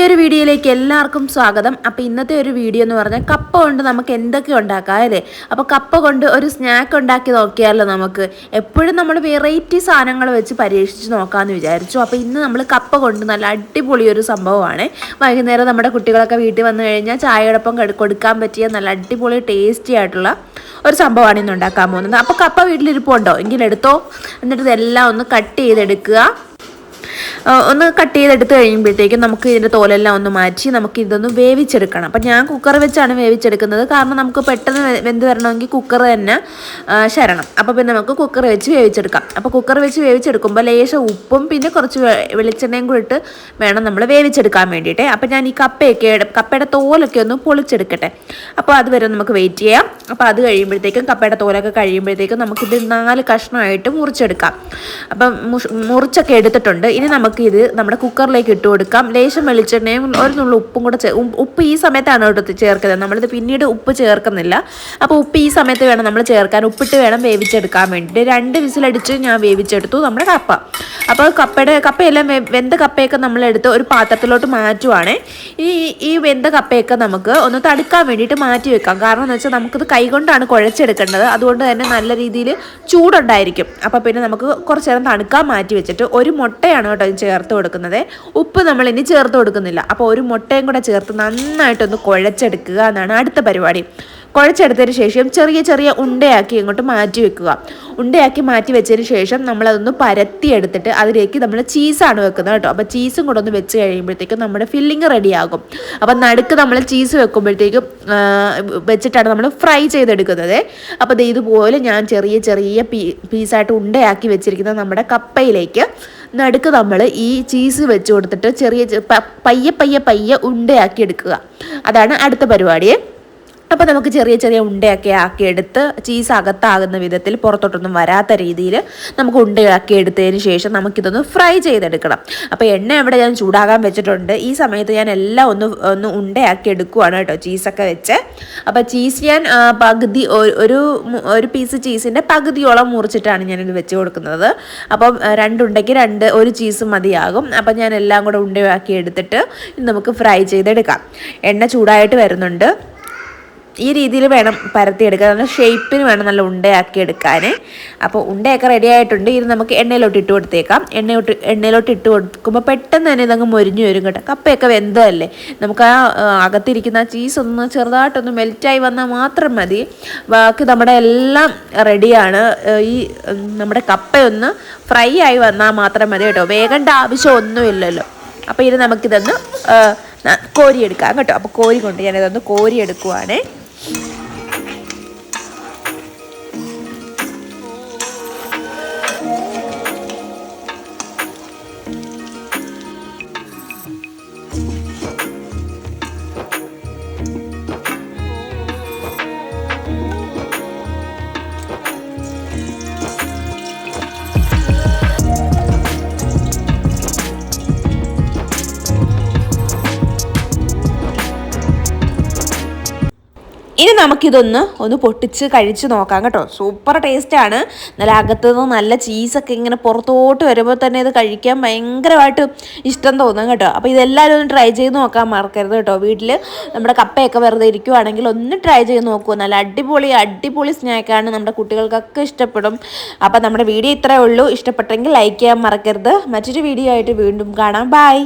പുതിയൊരു വീഡിയോയിലേക്ക് എല്ലാവർക്കും സ്വാഗതം. അപ്പോൾ ഇന്നത്തെ ഒരു വീഡിയോ എന്ന് പറഞ്ഞാൽ കപ്പ കൊണ്ട് നമുക്ക് എന്തൊക്കെ ഉണ്ടാക്കാം അല്ലേ. അപ്പോൾ കപ്പ കൊണ്ട് ഒരു സ്നാക്ക് ഉണ്ടാക്കി നോക്കിയാലോ. നമുക്ക് എപ്പോഴും നമ്മൾ വെറൈറ്റി സാധനങ്ങൾ വെച്ച് പരീക്ഷിച്ച് നോക്കാമെന്ന് വിചാരിച്ചു. അപ്പോൾ ഇന്ന് നമ്മൾ കപ്പ കൊണ്ട് നല്ല അടിപൊളി ഒരു സംഭവമാണ്. വൈകുന്നേരം നമ്മുടെ കുട്ടികളൊക്കെ വീട്ടിൽ വന്നു കഴിഞ്ഞാൽ ചായയോടൊപ്പം കൊടുക്കാൻ പറ്റിയ നല്ല അടിപൊളി ടേസ്റ്റി ആയിട്ടുള്ള ഒരു സംഭവമാണ് ഇന്ന് ഉണ്ടാക്കാൻ പോകുന്നത്. അപ്പോൾ കപ്പ വീട്ടിലിരിപ്പുണ്ടോ എങ്കിൽ എടുത്തോ. എന്നിട്ട് ഇതെല്ലാം ഒന്ന് കട്ട് ചെയ്തെടുക്കുക. ഒന്ന് കട്ട് ചെയ്തെടുത്ത് കഴിയുമ്പോഴത്തേക്കും നമുക്ക് ഇതിൻ്റെ തോലെല്ലാം ഒന്ന് മാറ്റി നമുക്ക് ഇതൊന്ന് വേവിച്ചെടുക്കണം. അപ്പം ഞാൻ കുക്കർ വെച്ചാണ് വേവിച്ചെടുക്കുന്നത്. കാരണം നമുക്ക് പെട്ടെന്ന് വെന്ത് വരണമെങ്കിൽ കുക്കർ തന്നെ ശരണം. അപ്പോൾ പിന്നെ നമുക്ക് കുക്കർ വെച്ച് വേവിച്ചെടുക്കാം. അപ്പോൾ കുക്കർ വെച്ച് വേവിച്ചെടുക്കുമ്പോൾ ലേശം ഉപ്പും പിന്നെ കുറച്ച് വെളിച്ചെണ്ണയും കൂടി ഇട്ട് വേണം നമ്മൾ വേവിച്ചെടുക്കാൻ വേണ്ടിയിട്ട്. അപ്പോൾ ഞാൻ ഈ കപ്പയുടെ തോലൊക്കെ ഒന്ന് പൊളിച്ചെടുക്കട്ടെ. അപ്പോൾ അതുവരെ നമുക്ക് വെയിറ്റ് ചെയ്യാം. അപ്പോൾ അത് കഴിയുമ്പോഴത്തേക്കും കപ്പയുടെ തോലൊക്കെ കഴിയുമ്പോഴത്തേക്കും നമുക്കിത് 4 കഷ്ണമായിട്ട് മുറിച്ചെടുക്കാം. അപ്പം മുറിച്ചൊക്കെ എടുത്തിട്ടുണ്ട്. ഇനി നമുക്കിത് നമ്മുടെ കുക്കറിലേക്ക് ഇട്ട് കൊടുക്കാം. ലേശം വെളിച്ചെണ്ണയും ഒരു നുള്ള ഉപ്പും കൂടെ ഉപ്പ് ഈ സമയത്താണ് കേട്ടോ ചേർക്കുന്നത്. നമ്മളിത് പിന്നീട് ഉപ്പ് ചേർക്കുന്നില്ല. അപ്പോൾ ഉപ്പ് ഈ സമയത്ത് വേണം നമ്മൾ ചേർക്കാൻ. ഉപ്പിട്ട് വേണം വേവിച്ചെടുക്കാൻ വേണ്ടിയിട്ട്. 2 വിസിലടിച്ച് ഞാൻ വേവിച്ചെടുത്തു നമ്മുടെ കപ്പ. അപ്പോൾ കപ്പയെല്ലാം വെന്ത കപ്പയൊക്കെ നമ്മളെടുത്ത് ഒരു പാത്രത്തിലോട്ട് മാറ്റുവാണ്. ഈ വെന്ത കപ്പയൊക്കെ നമുക്ക് ഒന്ന് തടുക്കാൻ വേണ്ടിയിട്ട് മാറ്റി വെക്കാം. കാരണം എന്ന് വെച്ചാൽ നമുക്കിത് കൈകൊണ്ടാണ് കുഴച്ചെടുക്കേണ്ടത്. അതുകൊണ്ട് തന്നെ നല്ല രീതിയിൽ ചൂടുണ്ടായിരിക്കും. അപ്പോൾ പിന്നെ നമുക്ക് കുറച്ച് നേരം തണുക്കാൻ മാറ്റി വെച്ചിട്ട് ഒരു മുട്ടയാണ് കേട്ടോ ചേർത്ത് കൊടുക്കുന്നത്. ഉപ്പ് നമ്മൾ ഇനി ചേർത്ത് കൊടുക്കുന്നില്ല. അപ്പോൾ ഒരു മുട്ടയും കൂടെ ചേർത്ത് നന്നായിട്ടൊന്ന് കുഴച്ചെടുക്കുക എന്നാണ് അടുത്ത പരിപാടി. കുഴച്ചെടുത്തതിന് ശേഷം ചെറിയ ചെറിയ ഉണ്ടയാക്കി ഇങ്ങോട്ട് മാറ്റി വെക്കുക. ഉണ്ടയാക്കി മാറ്റി വെച്ചതിന് ശേഷം നമ്മളതൊന്ന് പരത്തി എടുത്തിട്ട് അതിലേക്ക് നമ്മൾ ചീസാണ് വെക്കുന്നത് കേട്ടോ. അപ്പോൾ ചീസും കൂടെ ഒന്ന് വെച്ച് കഴിയുമ്പോഴത്തേക്കും നമ്മുടെ ഫില്ലിങ് റെഡിയാകും. അപ്പം നടുക്ക് നമ്മൾ ചീസ് വെക്കുമ്പോഴത്തേക്കും വെച്ചിട്ടാണ് നമ്മൾ ഫ്രൈ ചെയ്തെടുക്കുന്നത്. അപ്പോൾ ഇതുപോലെ ഞാൻ ചെറിയ ചെറിയ പീസായിട്ട് ഉണ്ടയാക്കി വെച്ചിരിക്കുന്നത് നമ്മുടെ കപ്പയിലേക്ക് നടുക്ക് നമ്മൾ ഈ ചീസ് വെച്ച് കൊടുത്തിട്ട് ചെറിയ പയ്യെ ഉണ്ടയാക്കി എടുക്കുക. അതാണ് അടുത്ത പരിപാടി. അപ്പോൾ നമുക്ക് ചെറിയ ചെറിയ ഉണ്ടയൊക്കെ ആക്കിയെടുത്ത് ചീസ് അകത്താകുന്ന വിധത്തിൽ പുറത്തോട്ടൊന്നും വരാത്ത രീതിയിൽ നമുക്ക് ഉണ്ടയാക്കി എടുത്തതിന് ശേഷം നമുക്കിതൊന്ന് ഫ്രൈ ചെയ്തെടുക്കണം. അപ്പോൾ എണ്ണ ഇവിടെ ഞാൻ ചൂടാകാൻ വെച്ചിട്ടുണ്ട്. ഈ സമയത്ത് ഞാൻ എല്ലാം ഒന്ന് ഉണ്ടയാക്കി എടുക്കുവാണ് കേട്ടോ ചീസൊക്കെ വെച്ച്. അപ്പോൾ ചീസ് ഞാൻ പകുതി ഒരു പീസ് ചീസിൻ്റെ പകുതിയോളം മുറിച്ചിട്ടാണ് ഞാനിത് വെച്ച് കൊടുക്കുന്നത്. അപ്പം 2 ഉണ്ടയ്ക്ക് ഒരു ചീസ് മതിയാകും. അപ്പം ഞാൻ എല്ലാം കൂടെ ഉണ്ടയാക്കി എടുത്തിട്ട് നമുക്ക് ഫ്രൈ ചെയ്തെടുക്കാം. എണ്ണ ചൂടായിട്ട് വരുന്നുണ്ട്. ഈ രീതിയിൽ വേണം പരത്തിയെടുക്കാൻ. നല്ല ഷേപ്പിന് വേണം നല്ല ഉണ്ടയാക്കി എടുക്കാൻ. അപ്പോൾ ഉണ്ടയൊക്കെ റെഡി ആയിട്ടുണ്ട്. ഇത് നമുക്ക് എണ്ണയിലോട്ട് ഇട്ട് കൊടുത്തേക്കാം. എണ്ണയിലോട്ട് ഇട്ട് കൊടുക്കുമ്പോൾ പെട്ടെന്ന് തന്നെ ഇതങ്ങ് മൊരിഞ്ഞു വരും കേട്ടോ. കപ്പയൊക്കെ വെന്തതല്ലേ. നമുക്ക് അകത്തിരിക്കുന്ന ചീസ് ഒന്ന് ചെറുതായിട്ടൊന്ന് മെൽറ്റായി വന്നാൽ മാത്രം മതി. ബാക്കി നമ്മുടെ എല്ലാം റെഡിയാണ്. ഈ നമ്മുടെ കപ്പയൊന്ന് ഫ്രൈ ആയി വന്നാൽ മാത്രം മതി കേട്ടോ. വേഗേണ്ട ആവശ്യമൊന്നുമില്ലല്ലോ. അപ്പോൾ ഇത് നമുക്കിതൊന്ന് കോരിയെടുക്കാം കേട്ടോ. അപ്പോൾ കോരി കൊണ്ട് ഞാനിതൊന്ന് കോരിയെടുക്കുവാണേ. ഇനി നമുക്കിതൊന്ന് പൊട്ടിച്ച് കഴിച്ച് നോക്കാം കേട്ടോ. സൂപ്പർ ടേസ്റ്റാണ്. നല്ല അകത്തുനിന്ന് നല്ല ചീസൊക്കെ ഇങ്ങനെ പുറത്തോട്ട് വരുമ്പോൾ തന്നെ ഇത് കഴിക്കാൻ ഭയങ്കരമായിട്ട് ഇഷ്ടം തോന്നും കേട്ടോ. അപ്പോൾ ഇതെല്ലാവരും ഒന്ന് ട്രൈ ചെയ്ത് നോക്കാൻ മറക്കരുത് കേട്ടോ. വീട്ടിൽ നമ്മുടെ കപ്പയൊക്കെ വെറുതെ ഇരിക്കുവാണെങ്കിൽ ഒന്ന് ട്രൈ ചെയ്ത് നോക്കൂ. നല്ല അടിപൊളി സ്നാക്കാണ്. നമ്മുടെ കുട്ടികൾക്കൊക്കെ ഇഷ്ടപ്പെടും. അപ്പോൾ നമ്മുടെ വീഡിയോ ഇത്രയേ ഉള്ളൂ. ഇഷ്ടപ്പെട്ടെങ്കിൽ ലൈക്ക് ചെയ്യാൻ മറക്കരുത്. മറ്റൊരു വീഡിയോ ആയിട്ട് വീണ്ടും കാണാം. ബൈ.